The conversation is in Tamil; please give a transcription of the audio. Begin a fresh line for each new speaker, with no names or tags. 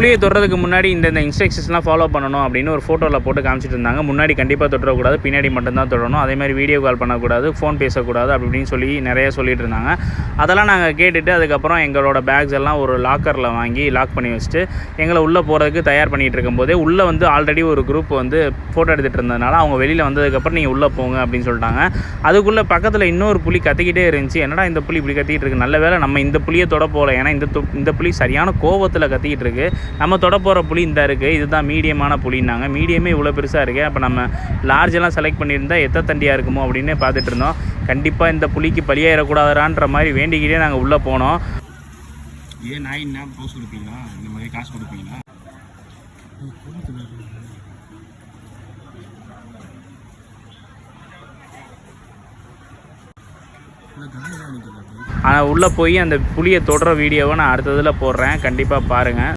புளியை தொடுறதுக்கு முன்னாடி இந்த இன்ஸ்ட்ரக்ஷன்ஸ்லாம் ஃபாலோ பண்ணணும் அப்படின்னு ஒரு ஃபோட்டோவில் போட்டு காமிச்சிட்டு இருந்தாங்க. முன்னாடி கண்டிப்பாக தொட்டுறக்கூடாது, பின்னாடி மட்டும்தான் தொடரணும். அதேமாதிரி வீடியோ கால் பண்ணக்கூடாது, ஃபோன் பேசக்கூடாது அப்படி இப்படின்னு சொல்லி நிறைய சொல்லிட்டு இருந்தாங்க. அதெல்லாம் நாங்கள் கேட்டுட்டு அதுக்கப்புறம் எங்களோட பேக்ஸ் எல்லாம் ஒரு லாக்கரில் வாங்கி லாக் பண்ணி வச்சுட்டு எங்களை உள்ளே போகிறதுக்கு தயார் பண்ணிகிட்டு இருக்கும்போதே உள்ளே வந்து ஆல்ரெடி ஒரு குரூப் வந்து ஃபோட்டோ எடுத்துகிட்டு இருந்ததுனால அவங்க வெளியில் வந்ததுக்கப்புறம் நீங்கள் உள்ளே போங்க அப்படின்னு சொல்லிட்டாங்க. அதுக்குள்ளே பக்கத்தில் இன்னொரு புலி கத்திக்கிட்டே இருந்துச்சு. என்னடா இந்த புலி இப்படி கத்திக்கிட்டு இருக்குது, நல்ல வேளை நம்ம இந்த புலியை தொட போகல, ஏன்னா இந்த புலி சரியான கோவத்தில் கத்திக்கிட்டு இருக்குது. நம்ம தொட போகிற புலி இந்த இருக்குது, இதுதான் மீடியமான புலின்னாங்க. மீடியமே இவ்வளோ பெருசாக இருக்குது, அப்போ நம்ம லார்ஜெல்லாம் செலக்ட் பண்ணியிருந்தால் எத்த தண்டியாக இருக்குமோ அப்படின்னு பார்த்துட்டு இருந்தோம். கண்டிப்பாக இந்த புலிக்கு பலியாயிடக்கூடாதான்ற மாதிரி வேண்டிக்கிட்டே நாங்கள் உள்ளே போனோம்.
ஏன் நாய் என்ன போஸ் கொடுப்பீங்களா, இந்த மாதிரி காசு கொடுப்பீங்களா?
ஆனால் உள்ளே போய் அந்த புலியை தொடுற வீடியோவை நான் அடுத்ததில் போடுறேன், கண்டிப்பாக பாருங்கள்.